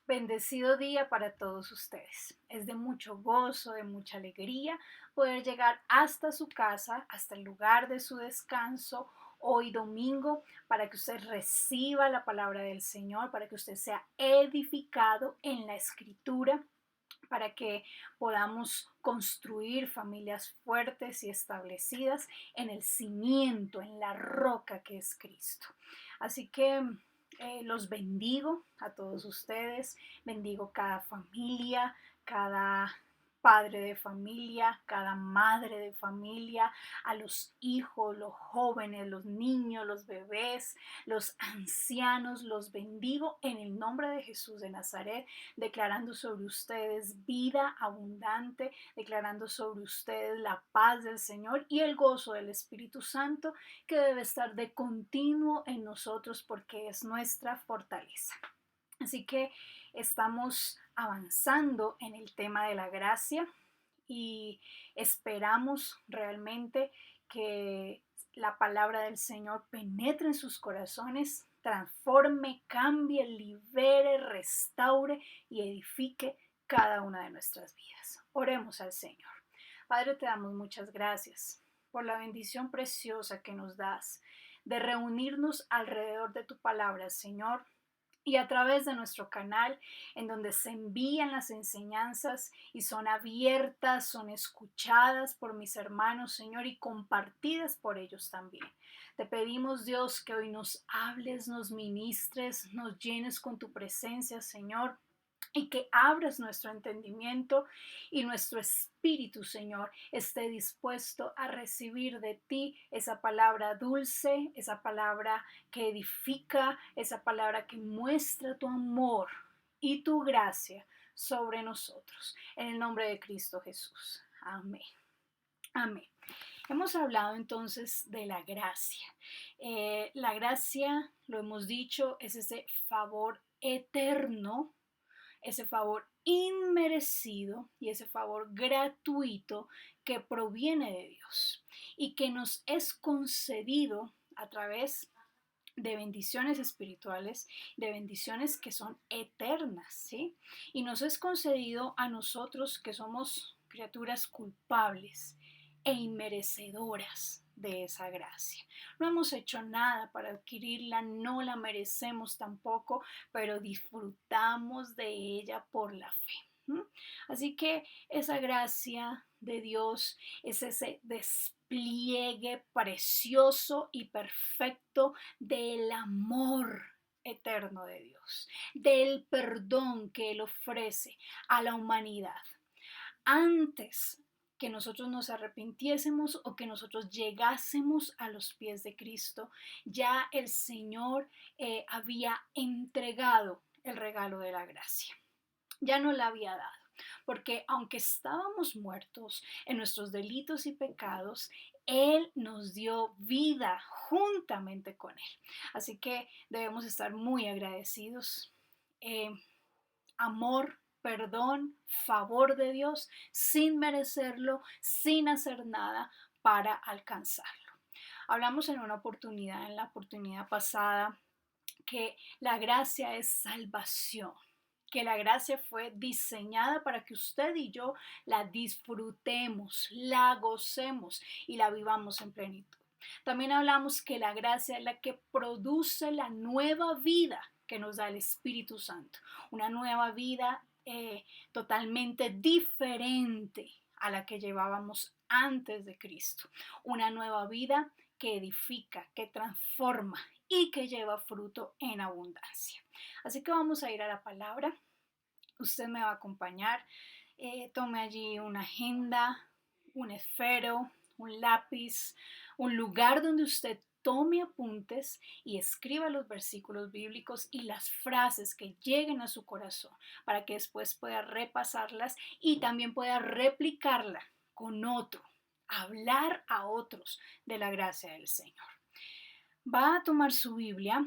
Bendecido día para todos ustedes. Es de mucho gozo, de mucha alegría poder llegar hasta su casa, hasta el lugar de su descanso hoy domingo, para que usted reciba la palabra del Señor, para que usted sea edificado en la escritura, para que podamos construir familias fuertes y establecidas en el cimiento, en la roca que es Cristo. Así que los bendigo a todos ustedes, bendigo cada familia, cada padre de familia, cada madre de familia, a los hijos, los jóvenes, los niños, los bebés, los ancianos, los bendigo en el nombre de Jesús de Nazaret, declarando sobre ustedes vida abundante, declarando sobre ustedes la paz del Señor y el gozo del Espíritu Santo que debe estar de continuo en nosotros porque es nuestra fortaleza. Así que estamos avanzando en el tema de la gracia y esperamos realmente que la palabra del Señor penetre en sus corazones, transforme, cambie, libere, restaure y edifique cada una de nuestras vidas. Oremos al Señor. Padre, te damos muchas gracias por la bendición preciosa que nos das de reunirnos alrededor de tu palabra, Señor, y a través de nuestro canal en donde se envían las enseñanzas y son abiertas, son escuchadas por mis hermanos, Señor, y compartidas por ellos también. Te pedimos, Dios, que hoy nos hables, nos ministres, nos llenes con tu presencia, Señor, y que abras nuestro entendimiento y nuestro espíritu, Señor, esté dispuesto a recibir de ti esa palabra dulce, esa palabra que edifica, esa palabra que muestra tu amor y tu gracia sobre nosotros. En el nombre de Cristo Jesús. Amén. Amén. Hemos hablado entonces de la gracia. La gracia, lo hemos dicho, es ese favor eterno, ese favor inmerecido y ese favor gratuito que proviene de Dios y que nos es concedido a través de bendiciones espirituales, de bendiciones que son eternas, ¿sí? Y nos es concedido a nosotros que somos criaturas culpables e inmerecedoras de esa gracia. No hemos hecho nada para adquirirla, no la merecemos tampoco, pero disfrutamos de ella por la fe. Así que esa gracia de Dios es ese despliegue precioso y perfecto del amor eterno de Dios, del perdón que Él ofrece a la humanidad. Antes que nosotros nos arrepintiésemos o que nosotros llegásemos a los pies de Cristo, ya el Señor había entregado el regalo de la gracia. Ya no la había dado. Porque aunque estábamos muertos en nuestros delitos y pecados, Él nos dio vida juntamente con Él. Así que debemos estar muy agradecidos. Eh, Amor, perdón, favor de Dios, sin merecerlo, sin hacer nada para alcanzarlo. Hablamos en la oportunidad pasada, que la gracia es salvación, que la gracia fue diseñada para que usted y yo la disfrutemos, la gocemos y la vivamos en plenitud. También hablamos que la gracia es la que produce la nueva vida que nos da el Espíritu Santo, una nueva vida totalmente diferente a la que llevábamos antes de Cristo, una nueva vida que edifica, que transforma y que lleva fruto en abundancia. Así que vamos a ir a la palabra. Usted me va a acompañar. Tome allí una agenda, un esfero, un lápiz, un lugar donde usted tome apuntes y escriba los versículos bíblicos y las frases que lleguen a su corazón para que después pueda repasarlas y también pueda replicarla con otro, hablar a otros de la gracia del Señor. Va a tomar su Biblia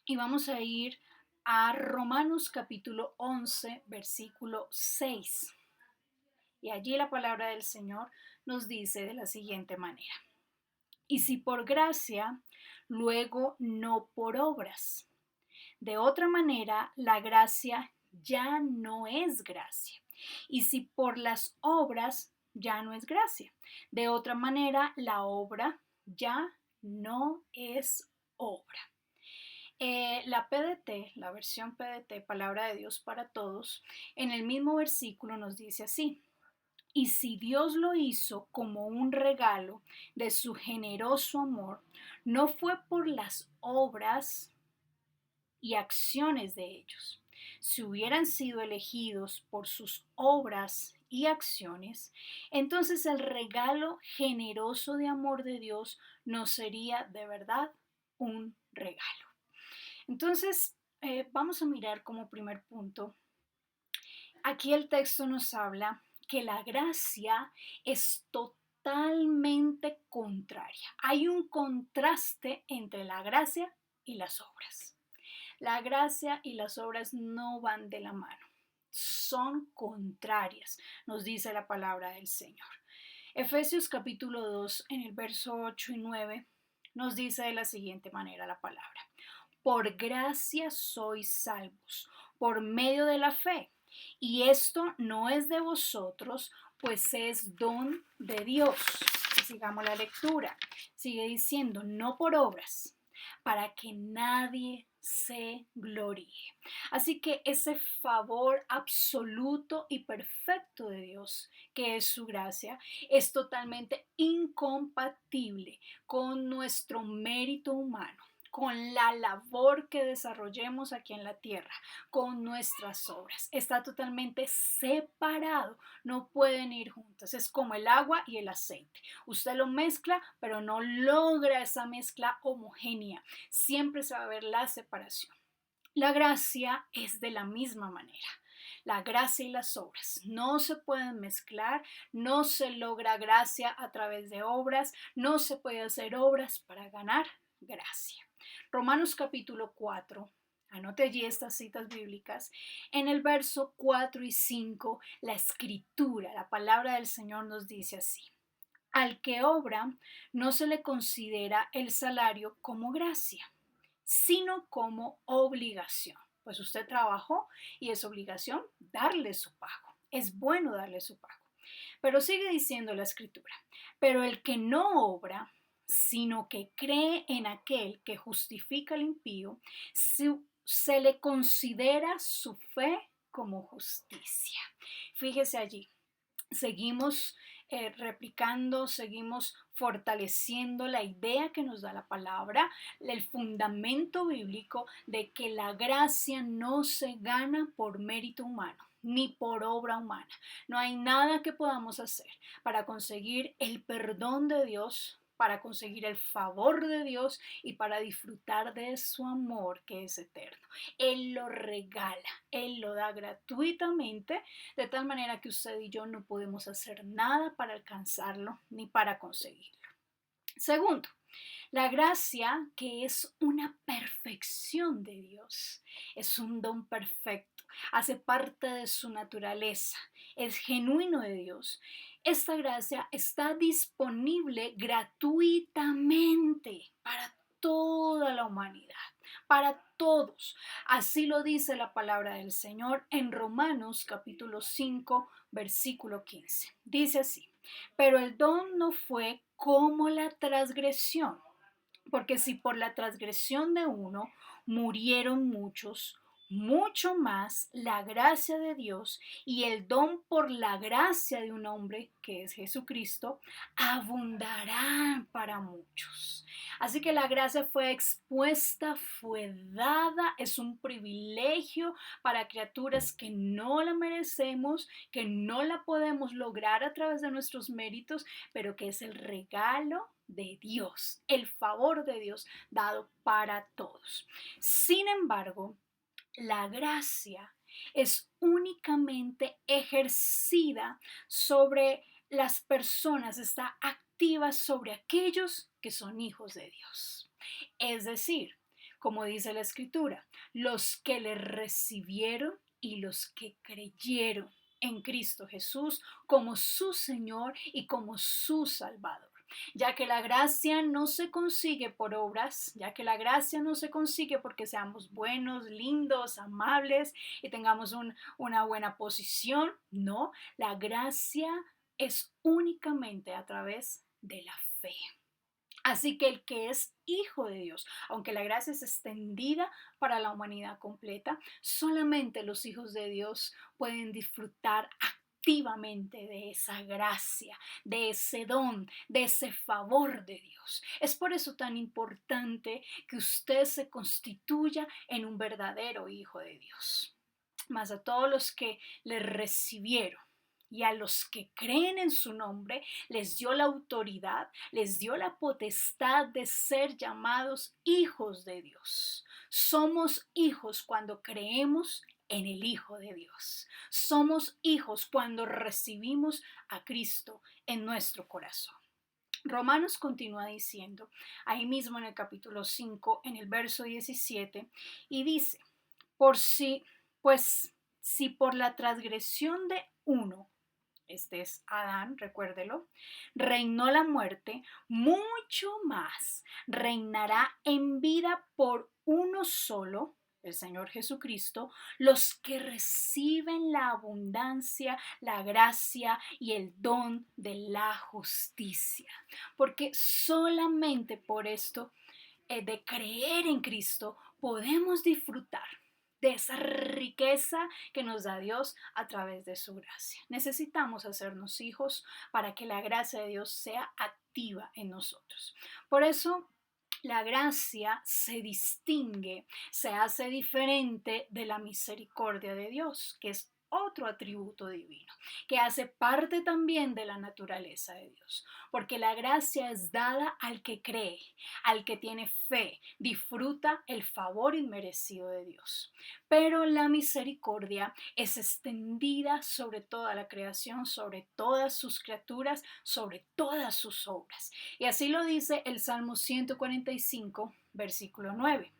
y vamos a ir a Romanos capítulo 11, versículo 6. Y allí la palabra del Señor nos dice de la siguiente manera: y si por gracia, luego no por obras. De otra manera, la gracia ya no es gracia. Y si por las obras, ya no es gracia. De otra manera, la obra ya no es obra. La PDT, la versión PDT, Palabra de Dios para Todos, en el mismo versículo nos dice así: y si Dios lo hizo como un regalo de su generoso amor, no fue por las obras y acciones de ellos. Si hubieran sido elegidos por sus obras y acciones, entonces el regalo generoso de amor de Dios no sería de verdad un regalo. Entonces, vamos a mirar como primer punto. Aquí el texto nos habla que la gracia es totalmente contraria. Hay un contraste entre la gracia y las obras. La gracia y las obras no van de la mano, son contrarias, nos dice la palabra del Señor. Efesios capítulo 2, en el verso 8 y 9, nos dice de la siguiente manera la palabra: por gracia sois salvos, por medio de la fe. Y esto no es de vosotros, pues es don de Dios. Sigamos la lectura. Sigue diciendo, no por obras, para que nadie se gloríe. Así que ese favor absoluto y perfecto de Dios, que es su gracia, es totalmente incompatible con nuestro mérito humano, con la labor que desarrollemos aquí en la tierra, con nuestras obras. Está totalmente separado, no pueden ir juntas. Es como el agua y el aceite. Usted lo mezcla, pero no logra esa mezcla homogénea. Siempre se va a ver la separación. La gracia es de la misma manera. La gracia y las obras no se pueden mezclar, no se logra gracia a través de obras, no se puede hacer obras para ganar gracia. Romanos capítulo 4, anote allí estas citas bíblicas. En el verso 4 y 5, la escritura, la palabra del Señor nos dice así: al que obra no se le considera el salario como gracia, sino como obligación. Pues usted trabajó y es obligación darle su pago. Es bueno darle su pago. Pero sigue diciendo la escritura: pero el que no obra, sino que cree en aquel que justifica al impío, se le considera su fe como justicia. Fíjese allí. Seguimos replicando, seguimos fortaleciendo la idea que nos da la palabra, el fundamento bíblico de que la gracia no se gana por mérito humano ni por obra humana. No hay nada que podamos hacer para conseguir el perdón de Dios, para conseguir el favor de Dios y para disfrutar de su amor que es eterno. Él lo regala, Él lo da gratuitamente, de tal manera que usted y yo no podemos hacer nada para alcanzarlo ni para conseguirlo. Segundo, la gracia, que es una perfección de Dios, es un don perfecto, hace parte de su naturaleza, es genuino de Dios. Esta gracia está disponible gratuitamente para toda la humanidad, para todos. Así lo dice la palabra del Señor en Romanos capítulo 5, versículo 15. Dice así: pero el don no fue como la transgresión, porque si por la transgresión de uno murieron muchos, mucho más la gracia de Dios y el don por la gracia de un hombre, que es Jesucristo, abundarán para muchos. Así que la gracia fue expuesta, fue dada, es un privilegio para criaturas que no la merecemos, que no la podemos lograr a través de nuestros méritos, pero que es el regalo de Dios, el favor de Dios dado para todos. Sin embargo, la gracia es únicamente ejercida sobre las personas, está activa sobre aquellos que son hijos de Dios. Es decir, como dice la Escritura, los que le recibieron y los que creyeron en Cristo Jesús como su Señor y como su Salvador. ya que la gracia no se consigue por obras, ya que la gracia no se consigue porque seamos buenos, lindos, amables y tengamos una buena posición. No, la gracia es únicamente a través de la fe. Así que el que es hijo de Dios, aunque la gracia es extendida para la humanidad completa, solamente los hijos de Dios pueden disfrutar activamente de esa gracia, de ese don, de ese favor de Dios. Es por eso tan importante que usted se constituya en un verdadero hijo de Dios. Mas a todos los que le recibieron y a los que creen en su nombre, les dio la autoridad, les dio la potestad de ser llamados hijos de Dios. Somos hijos cuando creemos en el Hijo de Dios. Somos hijos cuando recibimos a Cristo en nuestro corazón. Romanos continúa diciendo, ahí mismo en el capítulo 5, en el verso 17, y dice, pues si por la transgresión de uno, este es Adán, recuérdelo, reinó la muerte, mucho más reinará en vida por uno solo, el Señor Jesucristo, los que reciben la abundancia, la gracia y el don de la justicia. Porque solamente por esto de creer en Cristo podemos disfrutar de esa riqueza que nos da Dios a través de su gracia. Necesitamos hacernos hijos para que la gracia de Dios sea activa en nosotros. Por eso la gracia se distingue, se hace diferente de la misericordia de Dios, que es otro atributo divino, que hace parte también de la naturaleza de Dios, porque la gracia es dada al que cree, al que tiene fe, disfruta el favor inmerecido de Dios. Pero la misericordia es extendida sobre toda la creación, sobre todas sus criaturas, sobre todas sus obras. Y así lo dice el Salmo 145, versículo 9.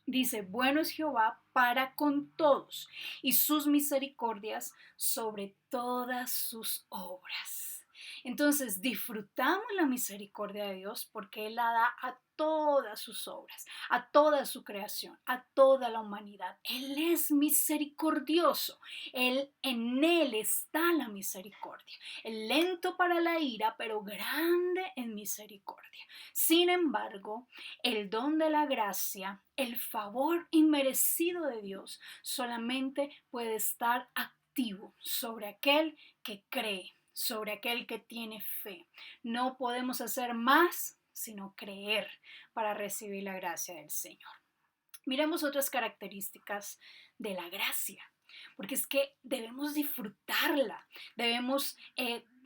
Dice, bueno es Jehová para con todos y sus misericordias sobre todas sus obras. Entonces disfrutamos la misericordia de Dios porque Él la da a todas sus obras, a toda su creación, a toda la humanidad. Él es misericordioso. En Él está la misericordia. El lento para la ira, pero grande en misericordia. Sin embargo, el don de la gracia, el favor inmerecido de Dios, solamente puede estar activo sobre aquel que cree, sobre aquel que tiene fe. No podemos hacer más sino creer para recibir la gracia del Señor. Miremos otras características de la gracia, porque es que debemos disfrutarla, debemos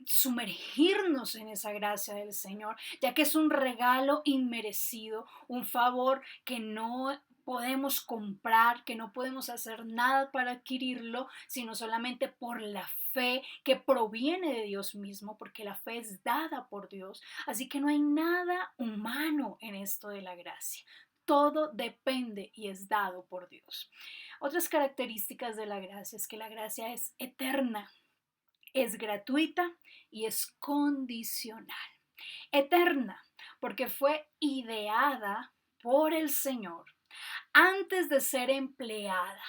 sumergirnos en esa gracia del Señor, ya que es un regalo inmerecido, un favor que no podemos comprar, que no podemos hacer nada para adquirirlo, sino solamente por la fe que proviene de Dios mismo, porque la fe es dada por Dios. Así que no hay nada humano en esto de la gracia. Todo depende y es dado por Dios. Otras características de la gracia es que la gracia es eterna, es gratuita y es condicional. Eterna, porque fue ideada por el Señor antes de ser empleada.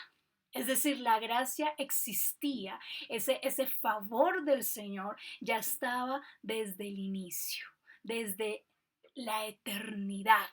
Es decir, la gracia existía, ese favor del Señor ya estaba desde el inicio, desde la eternidad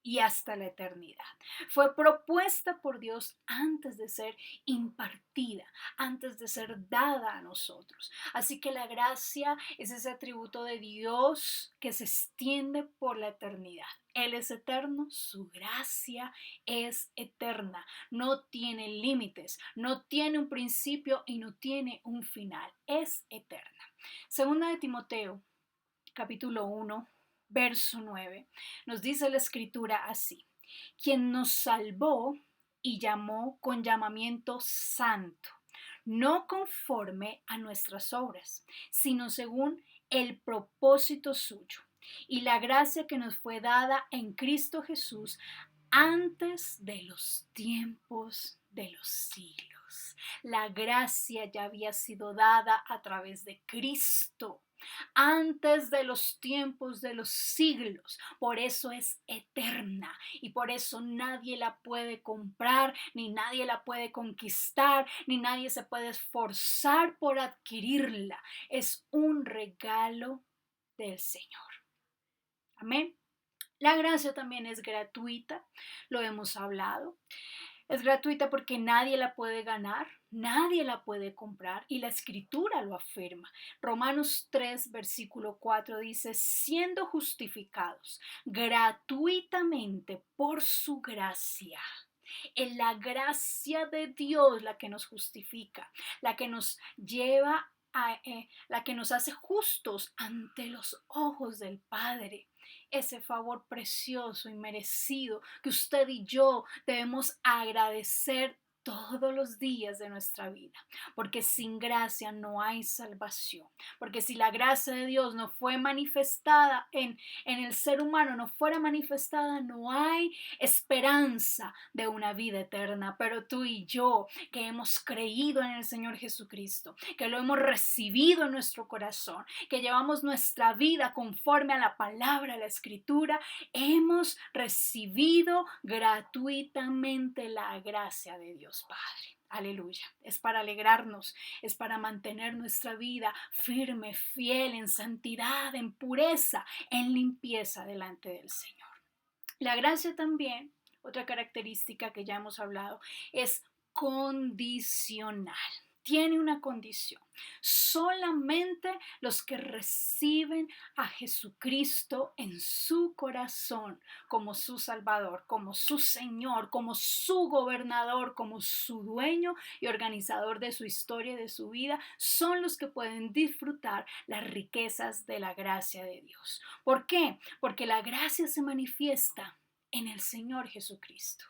y hasta la eternidad. Fue propuesta por Dios antes de ser impartida, antes de ser dada a nosotros. Así que la gracia es ese atributo de Dios que se extiende por la eternidad. Él es eterno, su gracia es eterna, no tiene límites, no tiene un principio y no tiene un final, es eterna. Segunda de Timoteo, capítulo 1, verso 9, nos dice la escritura así: quien nos salvó y llamó con llamamiento santo, no conforme a nuestras obras, sino según el propósito suyo y la gracia que nos fue dada en Cristo Jesús antes de los tiempos de los siglos. La gracia ya había sido dada a través de Cristo antes de los tiempos de los siglos. Por eso es eterna y por eso nadie la puede comprar, ni nadie la puede conquistar, ni nadie se puede esforzar por adquirirla. Es un regalo del Señor. Amén. La gracia también es gratuita, lo hemos hablado. Es gratuita porque nadie la puede ganar, nadie la puede comprar y la escritura lo afirma. Romanos 3, versículo 4 dice, siendo justificados gratuitamente por su gracia. Es la gracia de Dios la que nos justifica, la que nos lleva la que nos hace justos ante los ojos del Padre. Ese favor precioso y merecido que usted y yo debemos agradecer todos los días de nuestra vida, porque sin gracia no hay salvación, porque si la gracia de Dios no fue manifestada en el ser humano, no fuera manifestada, no hay esperanza de una vida eterna. Pero tú y yo, que hemos creído en el Señor Jesucristo, que lo hemos recibido en nuestro corazón, que llevamos nuestra vida conforme a la palabra, la escritura, hemos recibido gratuitamente la gracia de Dios Padre. Aleluya. Es para alegrarnos, es para mantener nuestra vida firme, fiel, en santidad, en pureza, en limpieza delante del Señor. La gracia también, otra característica que ya hemos hablado, es condicional. Tiene una condición. Solamente los que reciben a Jesucristo en su corazón como su Salvador, como su Señor, como su gobernador, como su dueño y organizador de su historia y de su vida, son los que pueden disfrutar las riquezas de la gracia de Dios. ¿Por qué? Porque la gracia se manifiesta en el Señor Jesucristo.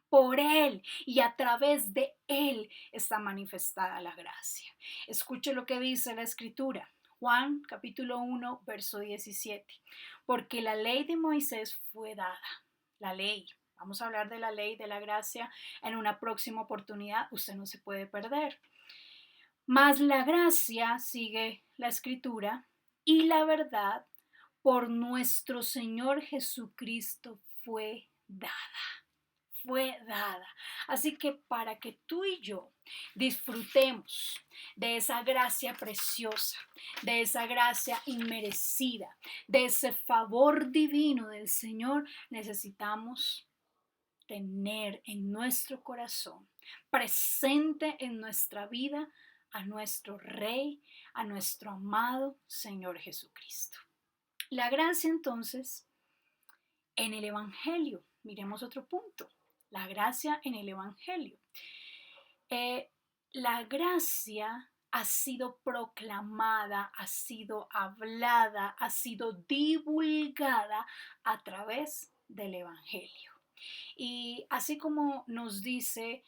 Por Él y a través de Él está manifestada la gracia. Escuche lo que dice la Escritura. Juan capítulo 1, verso 17. Porque la ley de Moisés fue dada. La ley. Vamos a hablar de la ley de la gracia en una próxima oportunidad. Usted no se puede perder. Mas la gracia, sigue la Escritura, y la verdad por nuestro Señor Jesucristo fue dada. Fue dada. Así que para que tú y yo disfrutemos de esa gracia preciosa, de esa gracia inmerecida, de ese favor divino del Señor, necesitamos tener en nuestro corazón, presente en nuestra vida, a nuestro Rey, a nuestro amado Señor Jesucristo. La gracia entonces en el Evangelio. Miremos otro punto. La gracia en el Evangelio. La gracia ha sido proclamada, ha sido hablada, ha sido divulgada a través del Evangelio. Y así como nos dice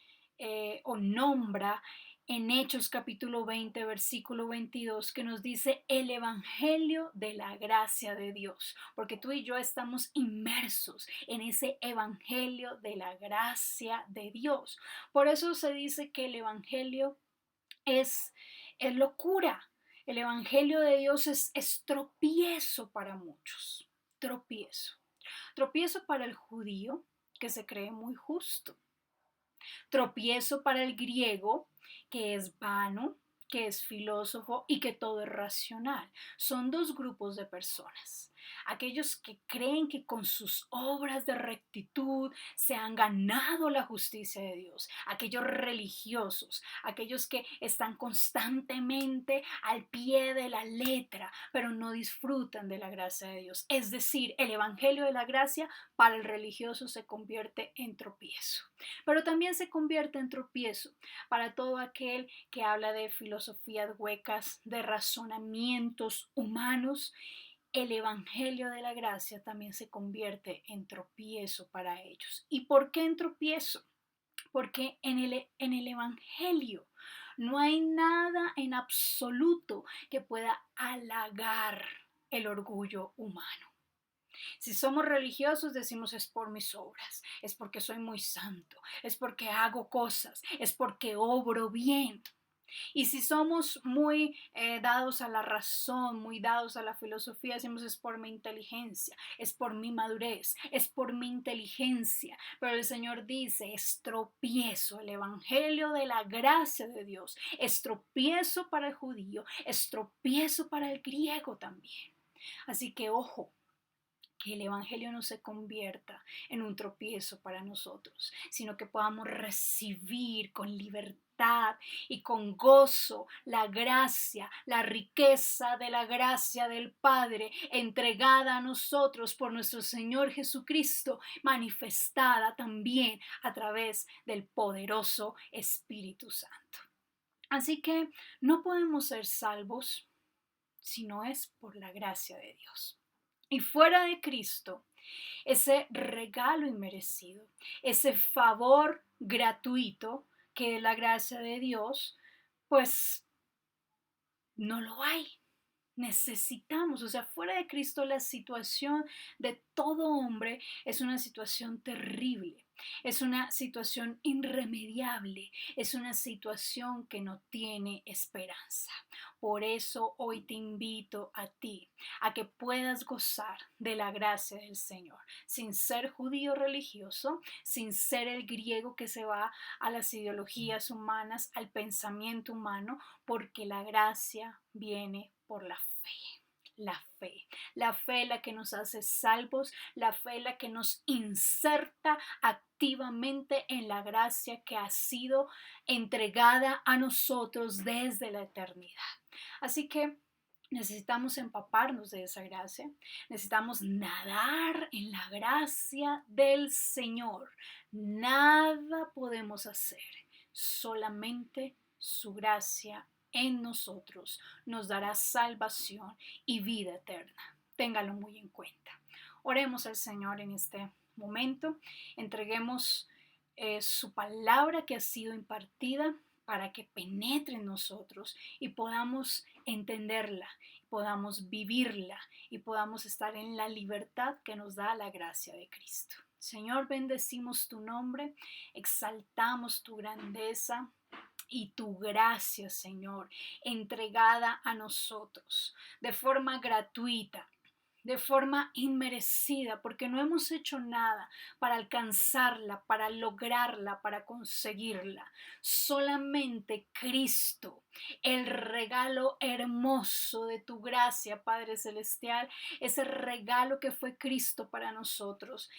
o nombra en Hechos capítulo 20, versículo 22, que nos dice el evangelio de la gracia de Dios, porque tú y yo estamos inmersos en ese evangelio de la gracia de Dios. Por eso se dice que el evangelio es locura. El evangelio de Dios es tropiezo para muchos. Tropiezo. Tropiezo para el judío, que se cree muy justo. Tropiezo para el griego, que es vano, que es filósofo y que todo es racional. Son dos grupos de personas. Aquellos que creen que con sus obras de rectitud se han ganado la justicia de Dios. Aquellos religiosos, aquellos que están constantemente al pie de la letra, pero no disfrutan de la gracia de Dios. Es decir, el evangelio de la gracia para el religioso se convierte en tropiezo, pero también se convierte en tropiezo para todo aquel que habla de filosofías huecas, de razonamientos humanos. El evangelio de la gracia también se convierte en tropiezo para ellos. ¿Y por qué en tropiezo? Porque en el evangelio no hay nada en absoluto que pueda halagar el orgullo humano. Si somos religiosos, decimos es por mis obras, es porque soy muy santo, es porque hago cosas, es porque obro bien. Y si somos muy dados a la razón, muy dados a la filosofía, decimos es por mi inteligencia, es por mi madurez, es por mi inteligencia. Pero el Señor dice, es tropiezo, el evangelio de la gracia de Dios, es tropiezo para el judío, es tropiezo para el griego también. Así que ojo, que el Evangelio no se convierta en un tropiezo para nosotros, sino que podamos recibir con libertad y con gozo la gracia, la riqueza de la gracia del Padre entregada a nosotros por nuestro Señor Jesucristo, manifestada también a través del poderoso Espíritu Santo. Así que no podemos ser salvos si no es por la gracia de Dios. Y fuera de Cristo, ese regalo inmerecido, ese favor gratuito que es la gracia de Dios, pues no lo hay. Necesitamos, o sea, fuera de Cristo la situación de todo hombre es una situación terrible, es una situación irremediable, es una situación que no tiene esperanza. Por eso hoy te invito a ti a que puedas gozar de la gracia del Señor, sin ser judío religioso, sin ser el griego que se va a las ideologías humanas, al pensamiento humano, porque la gracia viene por la fe. La fe la que nos hace salvos, la fe la que nos inserta activamente en la gracia que ha sido entregada a nosotros desde la eternidad. Así que necesitamos empaparnos de esa gracia, necesitamos nadar en la gracia del Señor. Nada podemos hacer, solamente su gracia en nosotros nos dará salvación y vida eterna. Téngalo muy en cuenta. Oremos al Señor en este momento, entreguemos su palabra que ha sido impartida para que penetre en nosotros y podamos entenderla, podamos vivirla y podamos estar en la libertad que nos da la gracia de Cristo. Señor, bendecimos tu nombre, exaltamos tu grandeza y tu gracia, Señor, entregada a nosotros de forma gratuita, de forma inmerecida, porque no hemos hecho nada para alcanzarla, para lograrla, para conseguirla. Solamente Cristo, el regalo hermoso de tu gracia, Padre Celestial, ese regalo que fue Cristo para nosotros.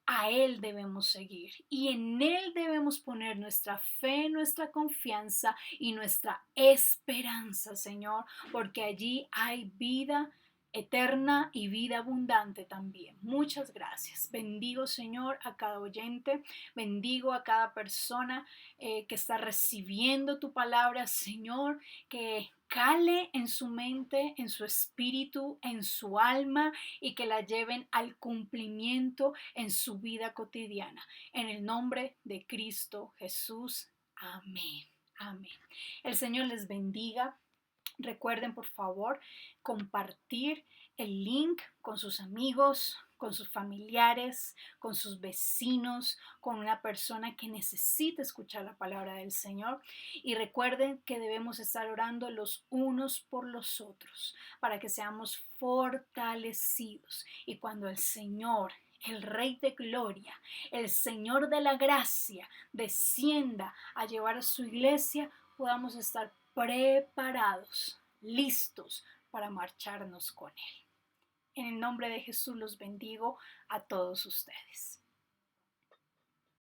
A Él debemos seguir y en Él debemos poner nuestra fe, nuestra confianza y nuestra esperanza, Señor, porque allí hay vida eterna y vida abundante también. Muchas gracias. Bendigo, Señor, a cada oyente, bendigo a cada persona que está recibiendo tu palabra, Señor, que cale en su mente, en su espíritu, en su alma y que la lleven al cumplimiento en su vida cotidiana. En el nombre de Cristo Jesús. Amén. Amén. El Señor les bendiga. Recuerden, por favor, compartir el link con sus amigos, con sus familiares, con sus vecinos, con una persona que necesita escuchar la palabra del Señor. Y recuerden que debemos estar orando los unos por los otros para que seamos fortalecidos. Y cuando el Señor, el Rey de Gloria, el Señor de la Gracia, descienda a llevar a su iglesia, podamos estar preparados, listos para marcharnos con Él. En el nombre de Jesús los bendigo a todos ustedes.